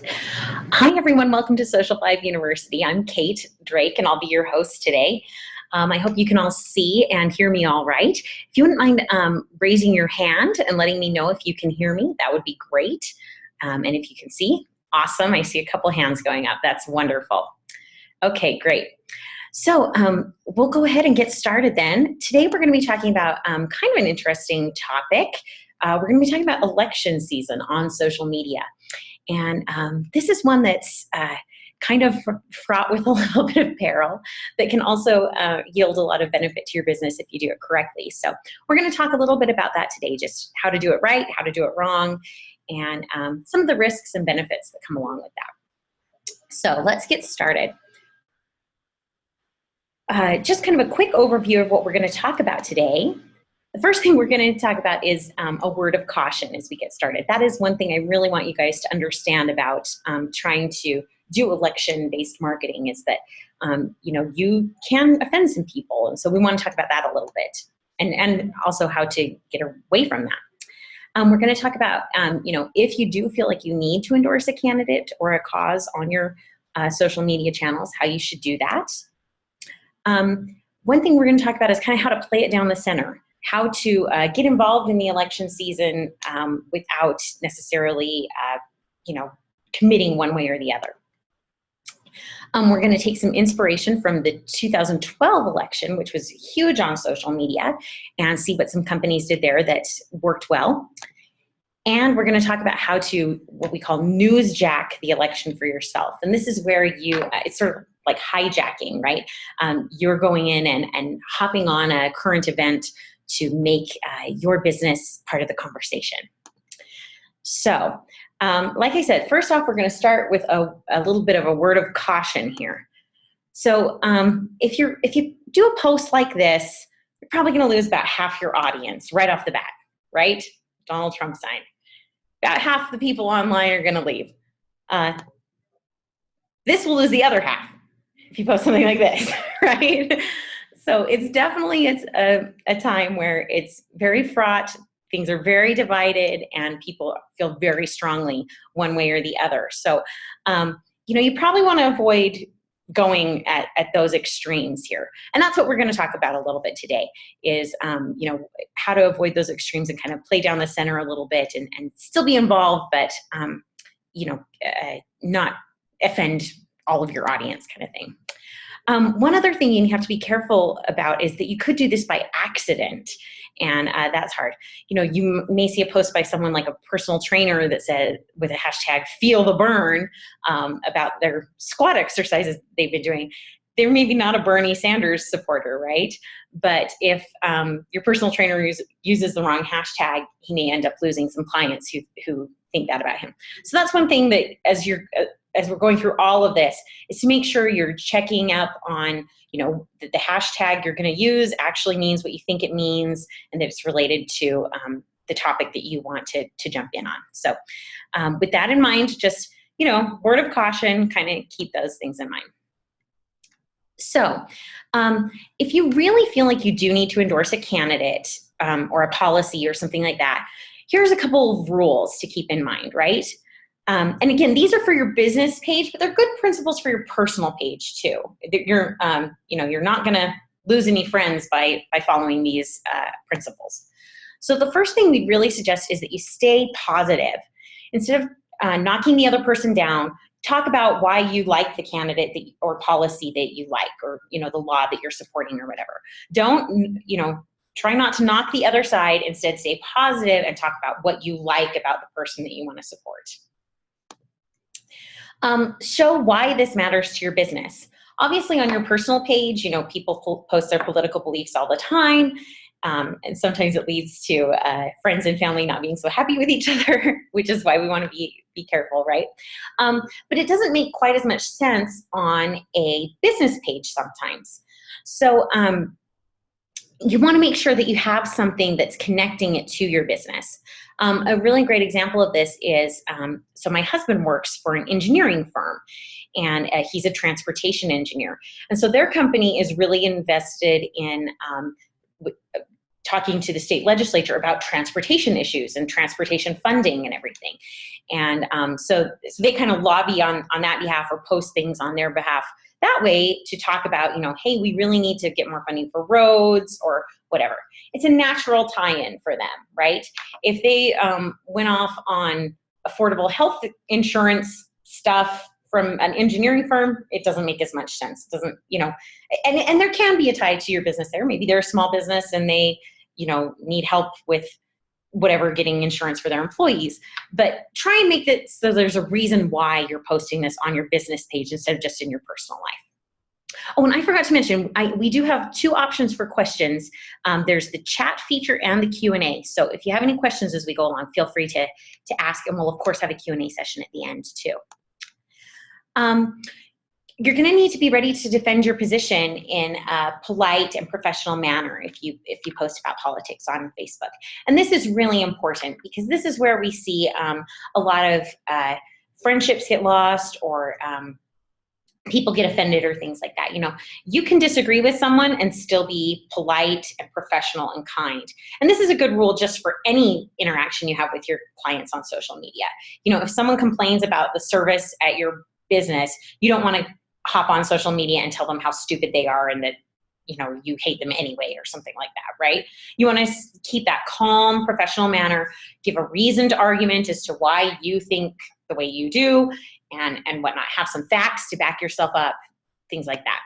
Hi, everyone. Welcome to Social 5 University. I'm Kate Drake, and I'll be your host today. I hope you can all see and hear me all right. If you wouldn't mind raising your hand and letting me know if you can hear me, that would be great. And if you can see, awesome. I see a couple hands going up. That's wonderful. Okay, great. So we'll go ahead and get started then. Today we're going to be talking about kind of an interesting topic. We're going to be talking about election season on social media. And this is one that's kind of fraught with a little bit of peril that can also yield a lot of benefit to your business if you do it correctly. So we're going to talk a little bit about that today, just how to do it right, how to do it wrong, and some of the risks and benefits that come along with that. So let's get started. Just kind of a quick overview of what we're going to talk about today. The first thing we're going to talk about is a word of caution as we get started. That is one thing I really want you guys to understand about trying to do election-based marketing is that, you can offend some people. And so we want to talk about that a little bit and also how to get away from that. We're going to talk about, if you do feel like you need to endorse a candidate or a cause on your social media channels, how you should do that. One thing we're going to talk about is kind of how to play it down the center. How to get involved in the election season without necessarily, committing one way or the other. We're going to take some inspiration from the 2012 election, which was huge on social media, and see what some companies did there that worked well. And we're going to talk about how to, what we call newsjack the election for yourself. And this is where it's sort of like hijacking, right? You're going in and hopping on a current event to make your business part of the conversation. So, like I said, first off, we're going to start with a little bit of a word of caution here. So, if you do a post like this, you're probably going to lose about half your audience right off the bat, right? Donald Trump sign. About half the people online are going to leave. This will lose the other half if you post something like this, right? So it's a time where it's very fraught, things are very divided, and people feel very strongly one way or the other. So, you probably want to avoid going at those extremes here. And that's what we're going to talk about a little bit today is, how to avoid those extremes and kind of play down the center a little bit and still be involved, but, not offend all of your audience kind of thing. One other thing you have to be careful about is that you could do this by accident, and that's hard. You may see a post by someone like a personal trainer that said, with a hashtag "feel the burn," about their squat exercises they've been doing. They're maybe not a Bernie Sanders supporter, right? But if your personal trainer uses the wrong hashtag, he may end up losing some clients who think that about him. So that's one thing that as we're going through all of this, is to make sure you're checking up on, that the hashtag you're going to use actually means what you think it means, and that it's related to the topic that you want to jump in on. So with that in mind, just, word of caution, kind of keep those things in mind. So if you really feel like you do need to endorse a candidate or a policy or something like that, here's a couple of rules to keep in mind, right? And again, these are for your business page, but they're good principles for your personal page too. You're not going to lose any friends by following these principles. So the first thing we really suggest is that you stay positive. Instead of knocking the other person down, talk about why you like the candidate or policy that you like, or the law that you're supporting or whatever. Don't try not to knock the other side. Instead, stay positive and talk about what you like about the person that you want to support. Show why this matters to your business. Obviously, on your personal page, people post their political beliefs all the time, and sometimes it leads to friends and family not being so happy with each other, which is why we want to be careful, right? But it doesn't make quite as much sense on a business page sometimes. So you want to make sure that you have something that's connecting it to your business. A really great example of this is, so my husband works for an engineering firm, and he's a transportation engineer. And so their company is really invested in talking to the state legislature about transportation issues and transportation funding and everything. And so they kind of lobby on that behalf or post things on their behalf that way to talk about, hey, we really need to get more funding for roads or whatever. It's a natural tie-in for them, right? If they went off on affordable health insurance stuff from an engineering firm, it doesn't make as much sense. It doesn't, and there can be a tie to your business there. Maybe they're a small business and they, need help with whatever, getting insurance for their employees. But try and make it so there's a reason why you're posting this on your business page instead of just in your personal life. Oh, and I forgot to mention, we do have 2 options for questions. There's the chat feature and the Q&A. So if you have any questions as we go along, feel free to ask, and we'll of course have a Q&A session at the end too. You're going to need to be ready to defend your position in a polite and professional manner if you post about politics on Facebook. And this is really important because this is where we see a lot of friendships get lost, or people get offended or things like that. You can disagree with someone and still be polite and professional and kind. And this is a good rule just for any interaction you have with your clients on social media. If someone complains about the service at your business, you don't want to hop on social media and tell them how stupid they are and that you hate them anyway or something like that, right? You want to keep that calm, professional manner, give a reasoned argument as to why you think the way you do and whatnot. Have some facts to back yourself up, things like that.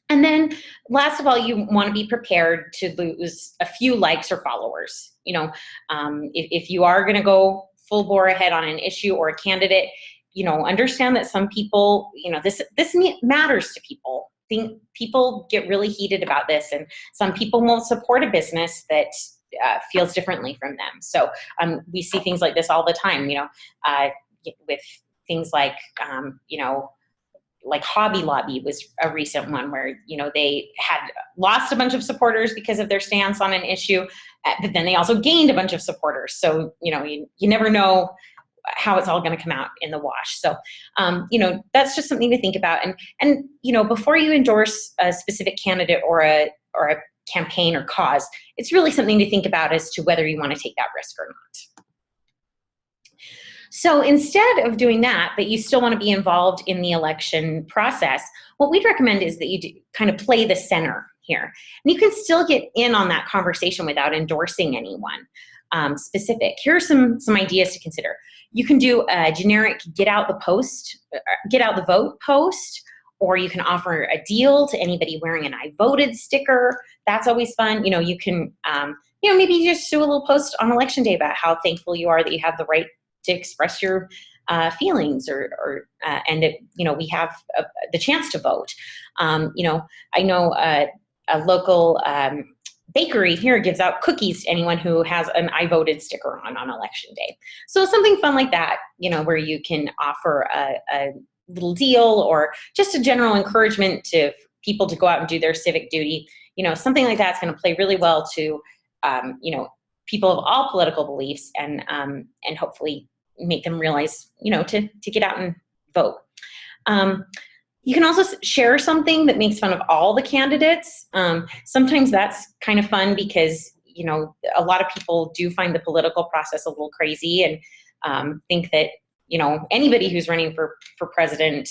And then last of all, you want to be prepared to lose a few likes or followers. If you are going to go full bore ahead on an issue or a candidate, understand that some people, this matters to people. People get really heated about this, and some people won't support a business that feels differently from them. So we see things like this all the time, with things like, like Hobby Lobby was a recent one where, they had lost a bunch of supporters because of their stance on an issue, but then they also gained a bunch of supporters. So, you never know how it's all going to come out in the wash. So, that's just something to think about. And before you endorse a specific candidate or a campaign or cause, it's really something to think about as to whether you want to take that risk or not. So instead of doing that, but you still want to be involved in the election process, what we'd recommend is that you kind of play the center here. And you can still get in on that conversation without endorsing anyone specific. Here are some ideas to consider. You can do a generic get out the vote post, or you can offer a deal to anybody wearing an I voted sticker. That's always fun. You can, maybe just do a little post on election day about how thankful you are that you have the right to express your feelings, and that we have the chance to vote. I know a local bakery here gives out cookies to anyone who has an I voted sticker on election day. So something fun like that, where you can offer a little deal or just a general encouragement to people to go out and do their civic duty. Something like that's going to play really well to people of all political beliefs, and hopefully make them realize, to get out and vote. You can also share something that makes fun of all the candidates. Sometimes that's kind of fun because, a lot of people do find the political process a little crazy and think that, anybody who's running for president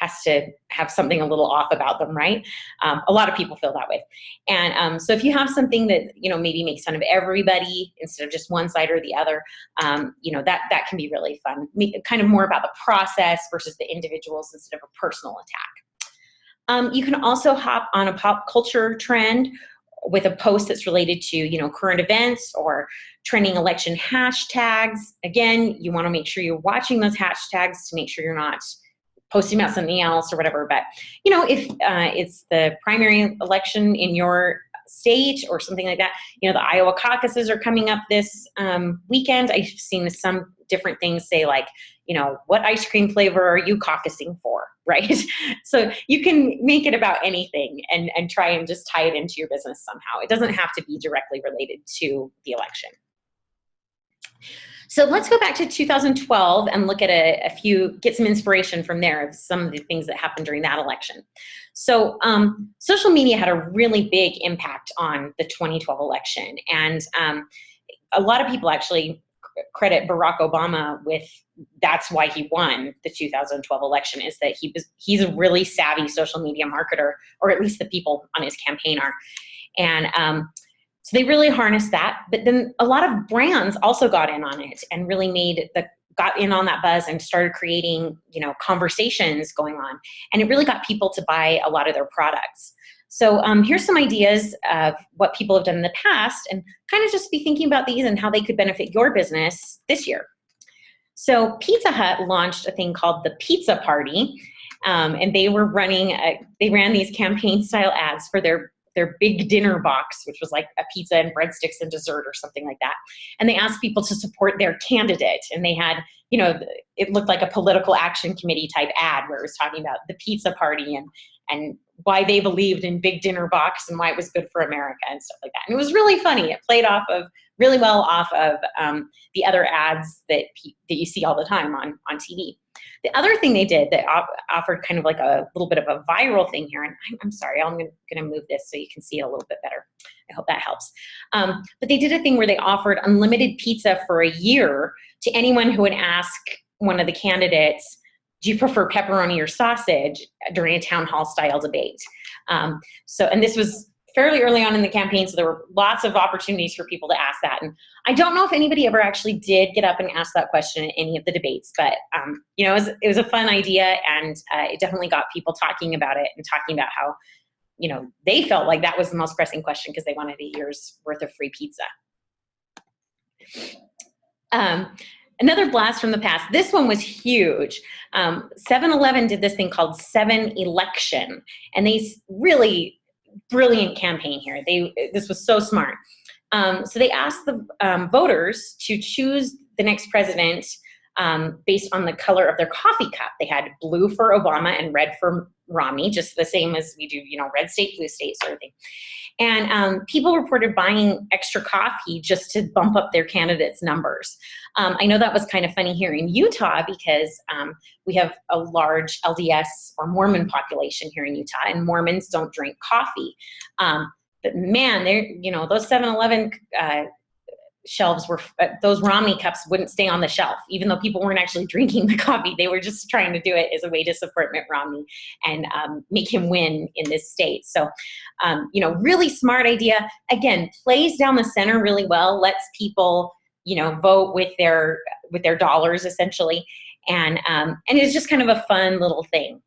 has to have something a little off about them, right? A lot of people feel that way. And so if you have something that, maybe makes fun of everybody instead of just one side or the other, that can be really fun. Kind of more about the process versus the individuals instead of a personal attack. You can also hop on a pop culture trend with a post that's related to, current events or trending election hashtags. Again, you want to make sure you're watching those hashtags to make sure you're not posting about something else or whatever. But, if it's the primary election in your state or something like that, the Iowa caucuses are coming up this weekend. I've seen some different things say like, what ice cream flavor are you caucusing for, right? So you can make it about anything and try and just tie it into your business somehow. It doesn't have to be directly related to the election. So let's go back to 2012 and look at get some inspiration from there of some of the things that happened during that election. So social media had a really big impact on the 2012 election. And a lot of people actually credit Barack Obama with that's why he won the 2012 election, is that he's a really savvy social media marketer, or at least the people on his campaign are. And so they really harnessed that, but then a lot of brands also got in on it and really got in on that buzz and started creating, conversations going on. And it really got people to buy a lot of their products. So here's some ideas of what people have done in the past, and kind of just be thinking about these and how they could benefit your business this year. So Pizza Hut launched a thing called the Pizza Party, and they ran these campaign style ads for their big dinner box, which was like a pizza and breadsticks and dessert or something like that. And they asked people to support their candidate. And they had, it looked like a political action committee type ad where it was talking about the pizza party and why they believed in big dinner box and why it was good for America and stuff like that. And it was really funny. It played really well off of the other ads that you see all the time on TV. The other thing they did that offered kind of like a little bit of a viral thing here, and I'm sorry, I'm going to move this so you can see it a little bit better. I hope that helps. But they did a thing where they offered unlimited pizza for a year to anyone who would ask one of the candidates, do you prefer pepperoni or sausage, during a town hall style debate. And this was fairly early on in the campaign, so there were lots of opportunities for people to ask that. And I don't know if anybody ever actually did get up and ask that question in any of the debates, but it was a fun idea, and it definitely got people talking about it and talking about how, they felt like that was the most pressing question because they wanted a year's worth of free pizza. Another blast from the past. This one was huge. 7-Eleven did this thing called 7-Election, and they really brilliant campaign here. This was so smart. So they asked the voters to choose the next president based on the color of their coffee cup. They had blue for Obama and red for Romney, just the same as we do, red state, blue state sort of thing. And people reported buying extra coffee just to bump up their candidates' numbers. I know that was kind of funny here in Utah because we have a large LDS or Mormon population here in Utah, and Mormons don't drink coffee. But man, those 7-Eleven shelves those Romney cups wouldn't stay on the shelf, even though people weren't actually drinking the coffee. They were just trying to do it as a way to support Mitt Romney and make him win in this state. So, really smart idea. Again, plays down the center really well, lets people, vote with their dollars essentially. And it's just kind of a fun little thing,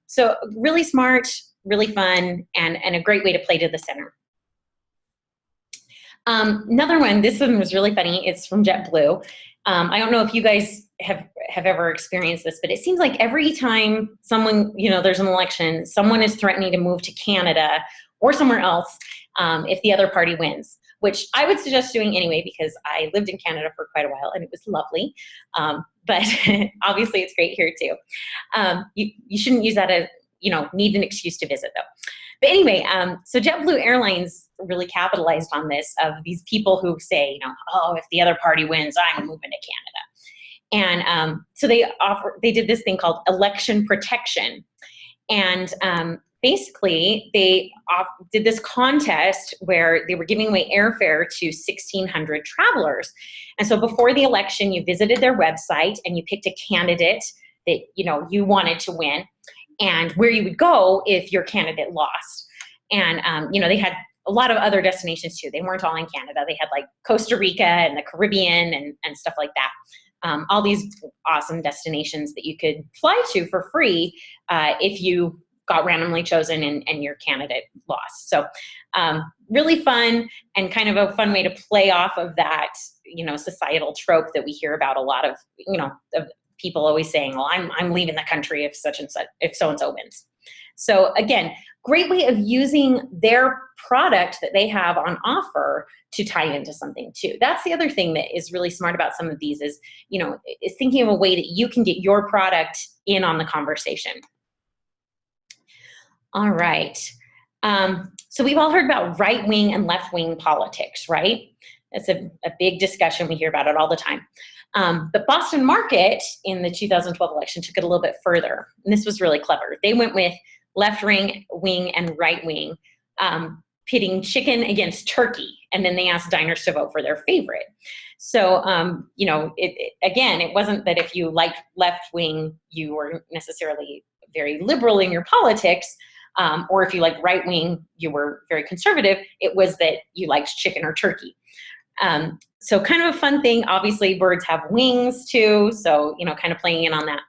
So really smart, really fun, and a great way to play to the center. Another one, this one was really funny. It's from JetBlue. I don't know if you guys have ever experienced this, but it seems like every time someone, there's an election, someone is threatening to move to Canada or somewhere else if the other party wins, which I would suggest doing anyway because I lived in Canada for quite a while and it was lovely. But obviously it's great here too. You shouldn't use that as, need an excuse to visit though. But anyway, so JetBlue Airlines really capitalized on this, of these people who say, oh, if the other party wins, I'm moving to Canada. And so they did this thing called election protection. And basically, they did this contest where they were giving away airfare to 1,600 travelers. And so before the election, you visited their website and you picked a candidate that you wanted to win, and where you would go if your candidate lost. And, they had a lot of other destinations too. They weren't all in Canada. They had like Costa Rica and the Caribbean and stuff like that. All these awesome destinations that you could fly to for free if you got randomly chosen and your candidate lost. So really fun, and kind of a fun way to play off of that, societal trope that we hear about a lot of, of people always saying, well, I'm leaving the country if such and such, if so-and-so wins. So again, great way of using their product that they have on offer to tie into something too. That's the other thing that is really smart about some of these is, is thinking of a way that you can get your product in on the conversation. All right. So we've all heard about right-wing and left-wing politics, right? That's a big discussion. We hear about it all the time. But Boston Market in the 2012 election took it a little bit further. And this was really clever. They went with left wing and right wing, pitting chicken against turkey. And then they asked diners to vote for their favorite. So, it wasn't that if you liked left wing, you were necessarily very liberal in your politics, or if you liked right wing, you were very conservative. It was that you liked chicken or turkey. So kind of a fun thing. Obviously, birds have wings too, so kind of playing in on that.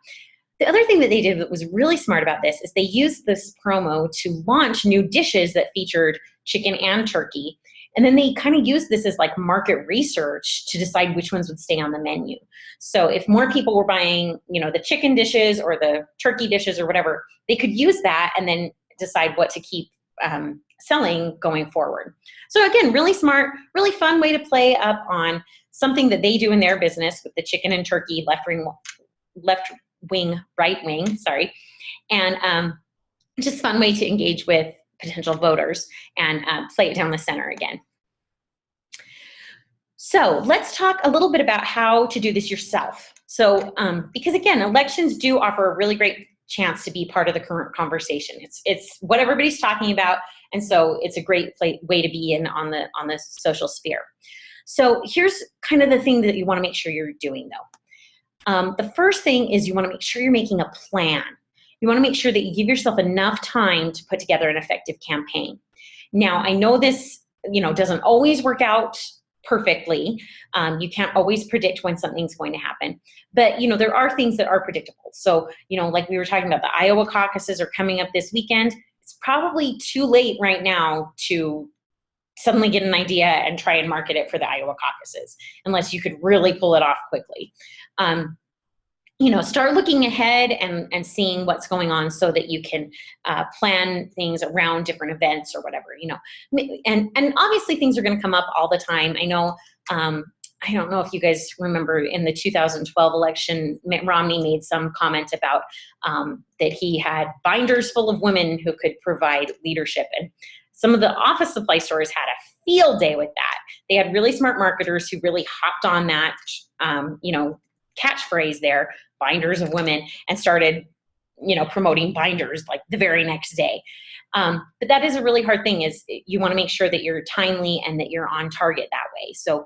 The other thing that they did that was really smart about this is they used this promo to launch new dishes that featured chicken and turkey. And then they kind of used this as like market research to decide which ones would stay on the menu. So if more people were buying, the chicken dishes or the turkey dishes or whatever, they could use that and then decide what to keep selling going forward. So again, really smart, really fun way to play up on something that they do in their business with the chicken and turkey, left wing, right wing, sorry. And just fun way to engage with potential voters and play it down the center again. So let's talk a little bit about how to do this yourself. So because again, elections do offer a really great chance to be part of the current conversation. It's what everybody's talking about, and so it's a great way to be in on the social sphere. So here's kind of the thing that you want to make sure you're doing though. The first thing is you want to make sure you're making a plan. You want to make sure that you give yourself enough time to put together an effective campaign. Now, I know this, doesn't always work out perfectly. You can't always predict when something's going to happen, but there are things that are predictable. So, like we were talking about, the Iowa caucuses are coming up this weekend. It's probably too late right now to suddenly get an idea and try and market it for the Iowa caucuses, unless you could really pull it off quickly. Start looking ahead and seeing what's going on so that you can plan things around different events or whatever, and obviously things are going to come up all the time. I know, I don't know if you guys remember in the 2012 election, Mitt Romney made some comment about that he had binders full of women who could provide leadership. And some of the office supply stores had a field day with that. They had really smart marketers who really hopped on that, catchphrase there, binders of women, and started, promoting binders like the very next day. But that is a really hard thing, is you want to make sure that you're timely and that you're on target that way. So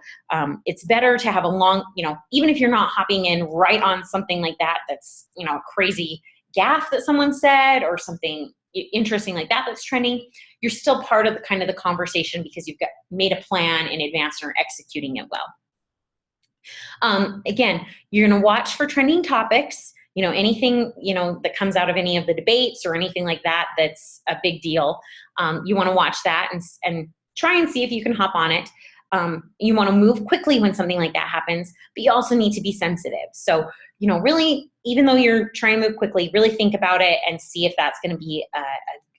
it's better to have a long, even if you're not hopping in right on something like that, that's, a crazy gaffe that someone said or something interesting like that that's trending, you're still part of the conversation because you've made a plan in advance and are executing it well. Again, you're going to watch for trending topics, anything, that comes out of any of the debates or anything like that, that's a big deal. You want to watch that and try and see if you can hop on it. You want to move quickly when something like that happens, but you also need to be sensitive. So, really, even though you're trying to move quickly, really think about it and see if that's going to be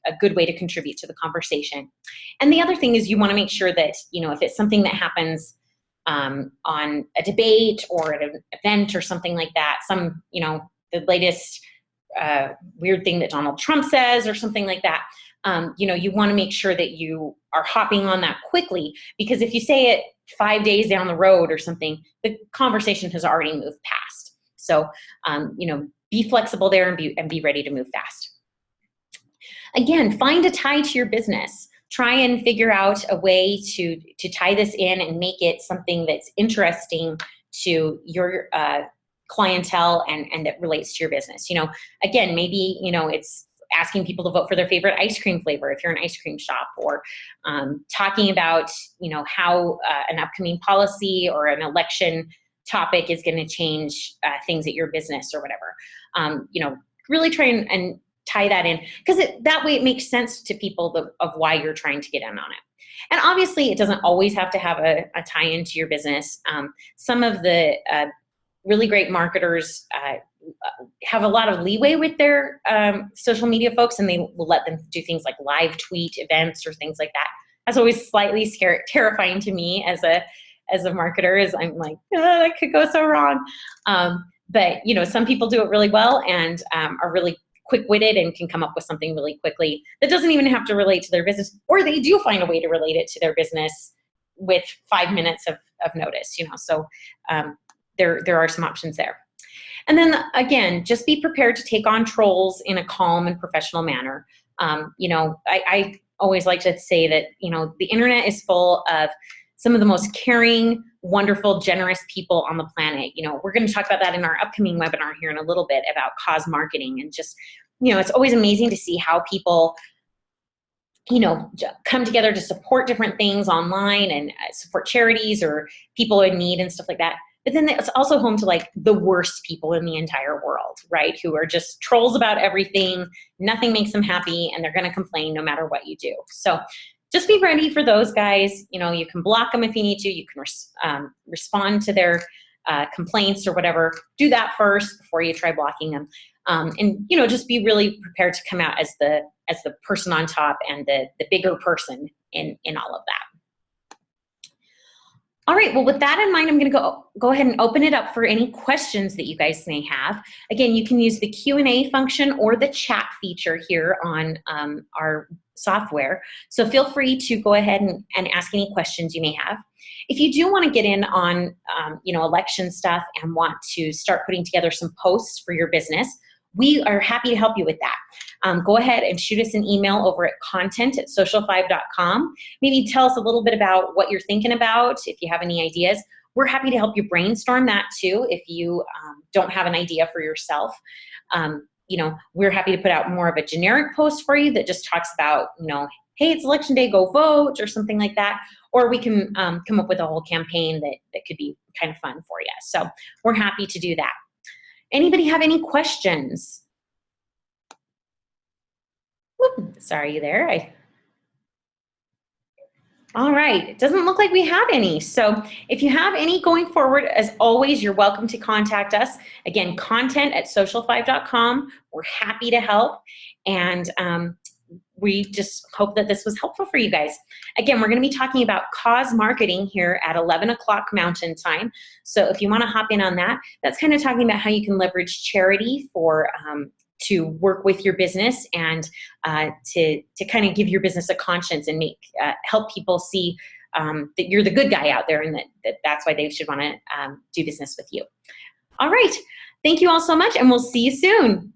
a good way to contribute to the conversation. And the other thing is you want to make sure that, if it's something that happens on a debate or at an event or something like that, the latest weird thing that Donald Trump says or something like that, you want to make sure that you are hopping on that quickly, because if you say it 5 days down the road or something, the conversation has already moved past. So, be flexible there and be ready to move fast. Again, find a tie to your business. Try and figure out a way to tie this in and make it something that's interesting to your clientele and that relates to your business. Again, maybe, it's asking people to vote for their favorite ice cream flavor if you're an ice cream shop, or talking about, how an upcoming policy or an election topic is going to change things at your business or whatever. Really try and tie that in, because that way it makes sense to people of why you're trying to get in on it. And obviously it doesn't always have to have a tie-in to your business. Some of the really great marketers have a lot of leeway with their social media folks, and they will let them do things like live tweet events or things like that. That's always slightly terrifying to me as a marketer, is I'm like, that could go so wrong. But some people do it really well and are really quick-witted and can come up with something really quickly that doesn't even have to relate to their business, or they do find a way to relate it to their business with 5 minutes of notice, you know, so there are some options there. And then again, just be prepared to take on trolls in a calm and professional manner. You know, I always like to say that, you know, the internet is full of some of the most caring, wonderful, generous people on the planet. You know, we're going to talk about that in our upcoming webinar here in a little bit about cause marketing. And just, you know, it's always amazing to see how people, you know, come together to support different things online and support charities or people in need and stuff like that. But then it's also home to like the worst people in the entire world, right? Who are just trolls about everything. Nothing makes them happy, and they're going to complain no matter what you do. So just be ready for those guys. You know, you can block them if you need to. You can respond to their complaints or whatever. Do that first before you try blocking them. And, you know, just be really prepared to come out as the person on top and the bigger person in all of that. All right, well, with that in mind, I'm going to go ahead and open it up for any questions that you guys may have. Again, you can use the Q&A function or the chat feature here on our software. So feel free to go ahead and ask any questions you may have. If you do want to get in on you know, election stuff and want to start putting together some posts for your business, we are happy to help you with that. Go ahead and shoot us an email over at content@social5.com. Maybe tell us a little bit about what you're thinking about, if you have any ideas. We're happy to help you brainstorm that too if you don't have an idea for yourself. You know, we're happy to put out more of a generic post for you that just talks about, you know, hey, it's election day, go vote, or something like that. Or we can come up with a whole campaign that could be kind of fun for you. So we're happy to do that. Anybody have any questions? Whoop, sorry there. All right, it doesn't look like we have any. So if you have any going forward, as always, you're welcome to contact us. Again, content@social5.com. We're happy to help. And we just hope that this was helpful for you guys. Again, we're going to be talking about cause marketing here at 11 o'clock Mountain Time. So if you want to hop in on that, that's kind of talking about how you can leverage charity for to work with your business and to kind of give your business a conscience and make help people see that you're the good guy out there, and that's why they should want to do business with you. All right. Thank you all so much, and we'll see you soon.